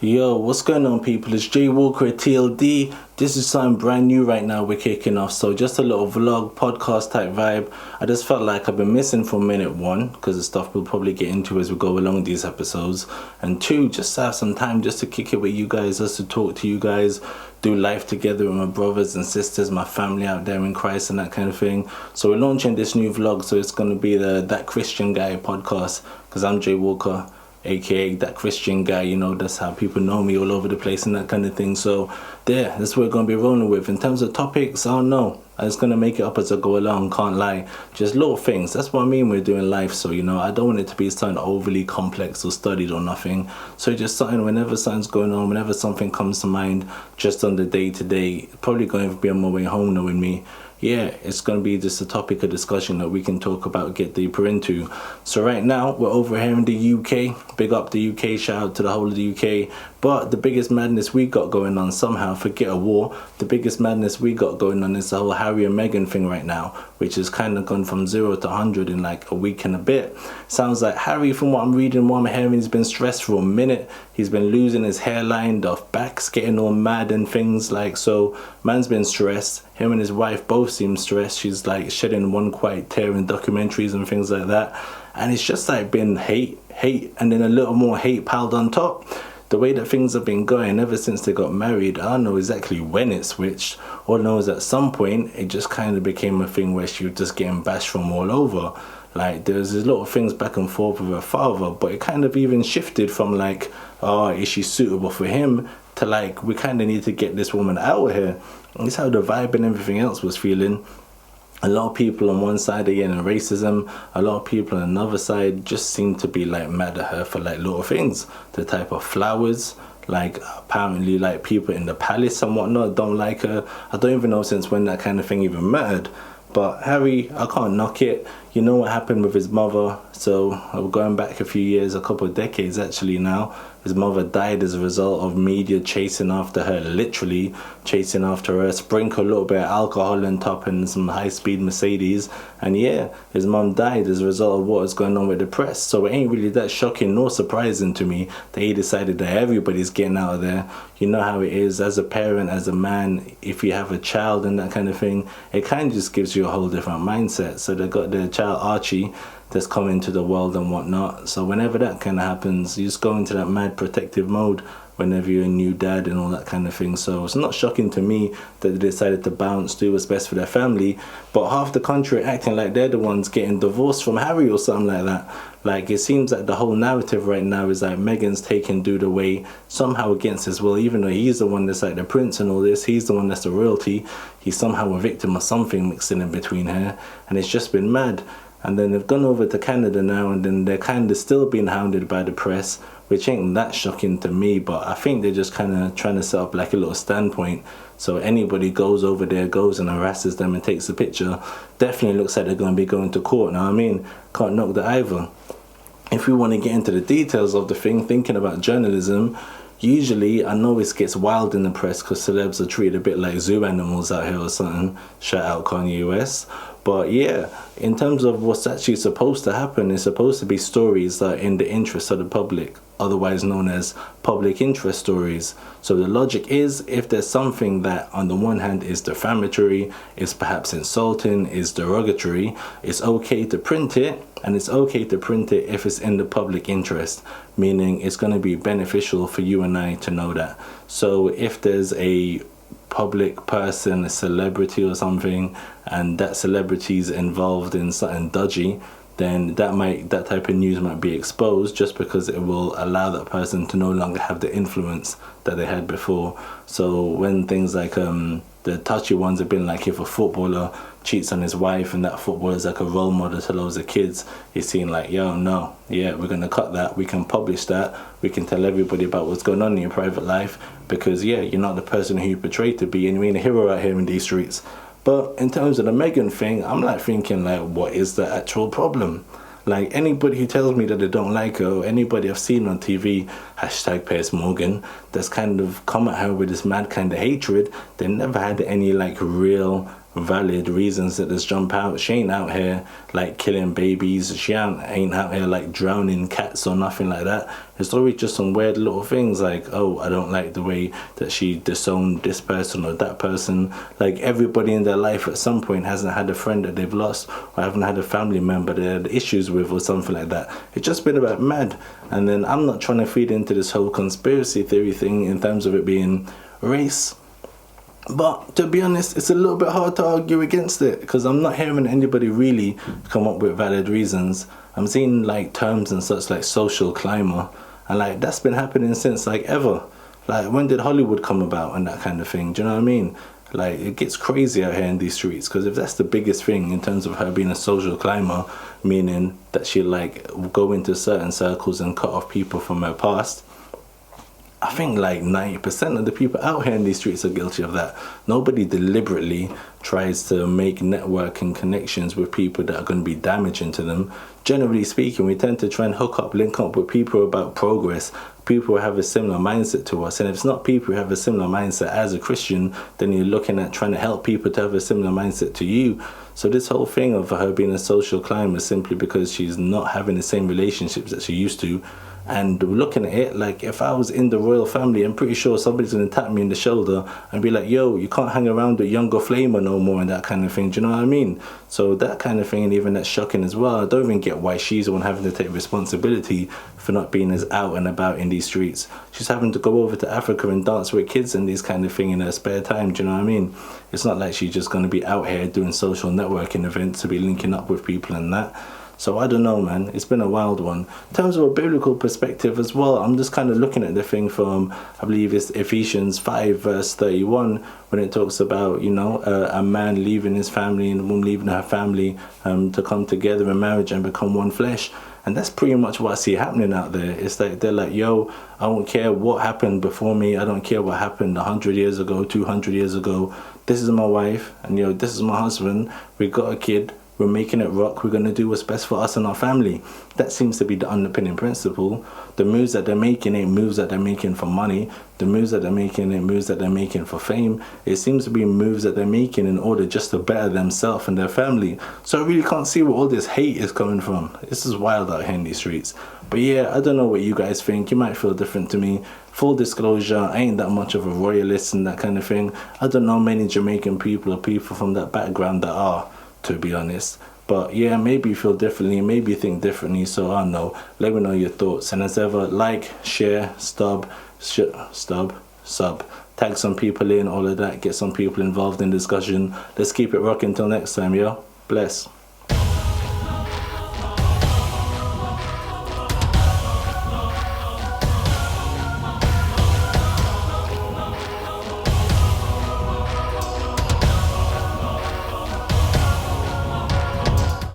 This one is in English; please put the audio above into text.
Yo, what's going on, people? It's J.Walker at TLD. This is something brand new right now we're kicking off. So just a little vlog, podcast type vibe. I just felt like I've been missing from minute one because the stuff we'll probably get into as we go along these episodes. And two, just to have some time just to kick it with you guys, just to talk to you guys, do life together with my brothers and sisters, my family out there in Christ and that kind of thing. So we're launching this new vlog. So it's going to be the That Christian Guy podcast because I'm J.Walker, aka That Christian Guy. You know, that's how people know me all over the place and that kind of thing. So there, that's what we're going to be rolling with. In terms of topics, I don't know, I'm just going to make it up as I go along, can't lie. Just little things, that's what I mean we're doing life. So, you know, I don't want it to be something overly complex or studied or nothing. So just something, whenever something's going on, whenever something comes to mind, just on the day to day, probably going to be on my way home knowing me. Yeah, it's going to be just a topic of discussion that we can talk about, get deeper into. So right now, we're over here in the UK. Big up the UK, shout out to the whole of the UK. But the biggest madness we got going on, somehow, forget a war, the biggest madness we got going on is the whole Harry and Meghan thing right now, which has kind of gone from 0 to 100 in like a week and a bit. Sounds like Harry, from what I'm reading, what I'm hearing, he's been stressed for a minute. He's been losing his hairline, the back's getting all mad and things like so. Man's been stressed. Him and his wife both seem stressed. She's like shedding one quiet tear in documentaries and things like that. And it's just like been hate, and then a little more hate piled on top. The way that things have been going ever since they got married, I don't know exactly when it switched. All I know is at some point, it just kind of became a thing where she was just getting bashed from all over. Like, there's a lot of things back and forth with her father, but it kind of even shifted from like, oh, is she suitable for him, to like, we kind of need to get this woman out of here. And it's how the vibe and everything else was feeling. A lot of people on one side are getting racism. A lot of people on another side just seem to be like mad at her for like little things. The type of flowers, like apparently like people in the palace and whatnot don't like her. I don't even know since when that kind of thing even mattered. But Harry, I can't knock it. You know what happened with his mother. So we're going back a few years, a couple of decades actually now. His mother died as a result of media chasing after her, literally chasing after her, sprinkle a little bit of alcohol on top and some high-speed Mercedes. And yeah, his mum died as a result of what was going on with the press. So it ain't really that shocking nor surprising to me that he decided that everybody's getting out of there. You know how it is as a parent, as a man, if you have a child and that kind of thing, it kind of just gives you a whole different mindset. So they got their child Archie that's come into the world and whatnot. So whenever that kind of happens, you just go into that mad protective mode whenever you're a new dad and all that kind of thing. So it's not shocking to me that they decided to bounce, do what's best for their family. But half the country acting like they're the ones getting divorced from Harry or something like that. Like, it seems like the whole narrative right now is like Meghan's taking dude away somehow against his will, even though he's the one that's like the prince and all this. He's the one that's the royalty. He's somehow a victim of something mixing in between her. And it's just been mad. And then they've gone over to Canada now, and then they're kind of still being hounded by the press, which ain't that shocking to me, but I think they're just kind of trying to set up like a little standpoint. So anybody goes over there, goes and harasses them and takes a picture, definitely looks like they're going to be going to court. Now, I mean, can't knock that either. If we want to get into the details of the thing, thinking about journalism, usually, I know it gets wild in the press because celebs are treated a bit like zoo animals out here or something. Shout out Kanye West. But yeah, in terms of what's actually supposed to happen, it's supposed to be stories that are in the interest of the public, otherwise known as public interest stories. So the logic is, if there's something that on the one hand is defamatory, is perhaps insulting, is derogatory, it's okay to print it, and it's okay to print it if it's in the public interest, meaning it's going to be beneficial for you and I to know that. So if there's a public person, a celebrity or something, and that celebrity's involved in something dodgy, then that type of news might be exposed just because it will allow that person to no longer have the influence that they had before. So when things like the touchy ones have been like if a footballer cheats on his wife and that footballer's like a role model to loads of kids, he's seen like, yo, no, yeah, we're gonna cut that, we can publish that, we can tell everybody about what's going on in your private life, because yeah, you're not the person who you portray to be, and you ain't a hero out here in these streets. But in terms of the Meghan thing, I'm like thinking like, what is the actual problem? Like, anybody who tells me that they don't like her, or anybody I've seen on TV, hashtag Piers Morgan, that's kind of come at her with this mad kind of hatred, they never had any like real valid reasons that just jump out. She ain't out here like killing babies. She ain't out here like drowning cats or nothing like that. It's always just some weird little things like, oh, I don't like the way that she disowned this person or that person. Like, everybody in their life at some point hasn't had a friend that they've lost, or haven't had a family member they had issues with or something like that. It's just been about mad. And then I'm not trying to feed into this whole conspiracy theory thing in terms of it being race. But to be honest, it's a little bit hard to argue against it, because I'm not hearing anybody really come up with valid reasons. I'm seeing like terms and such like social climber, and like that's been happening since like ever. Like, when did Hollywood come about and that kind of thing? Do you know what I mean? Like, it gets crazy out here in these streets, because if that's the biggest thing in terms of her being a social climber, meaning that she like go into certain circles and cut off people from her past, I think like 90% of the people out here in these streets are guilty of that. Nobody deliberately tries to make networking connections with people that are going to be damaging to them. Generally speaking, we tend to try and link up with people about progress, people who have a similar mindset to us. And if it's not people who have a similar mindset as a Christian, then you're looking at trying to help people to have a similar mindset to you. So this whole thing of her being a social climber simply because she's not having the same relationships that she used to, and looking at it, like, if I was in the royal family, I'm pretty sure somebody's going to tap me in the shoulder and be like, yo, you can't hang around with younger flamer no more, and that kind of thing. Do you know what I mean? So that kind of thing, and even that's shocking as well. I don't even get why she's the one having to take responsibility for not being as out and about in these streets. She's having to go over to Africa and dance with kids and these kind of thing in her spare time. Do you know what I mean? It's not like she's just going to be out here doing social networking events to be linking up with people and that. So I don't know, man. It's been a wild one. In terms of a biblical perspective as well, I'm just kind of looking at the thing from, I believe it's Ephesians 5 verse 31, when it talks about, you know, a man leaving his family and a woman leaving her family to come together in marriage and become one flesh. And that's pretty much what I see happening out there. It's like, they're like, yo, I don't care what happened before me. I don't care what happened 100 years ago, 200 years ago. This is my wife, and, you know, this is my husband. We got a kid. We're making it rock. We're going to do what's best for us and our family. That seems to be the underpinning principle. The moves that they're making ain't moves that they're making for money. The moves that they're making ain't moves that they're making for fame. It seems to be moves that they're making in order just to better themselves and their family. So I really can't see where all this hate is coming from. This is wild out here in these streets. But yeah, I don't know what you guys think. You might feel different to me. Full disclosure, I ain't that much of a royalist and that kind of thing. I don't know many Jamaican people or people from that background that are, to be honest. But yeah, maybe you feel differently, maybe you think differently, so I don't know. Let me know your thoughts. And as ever, like, share, sub, tag some people in, all of that, get some people involved in discussion. Let's keep it rocking till next time, yo. Bless.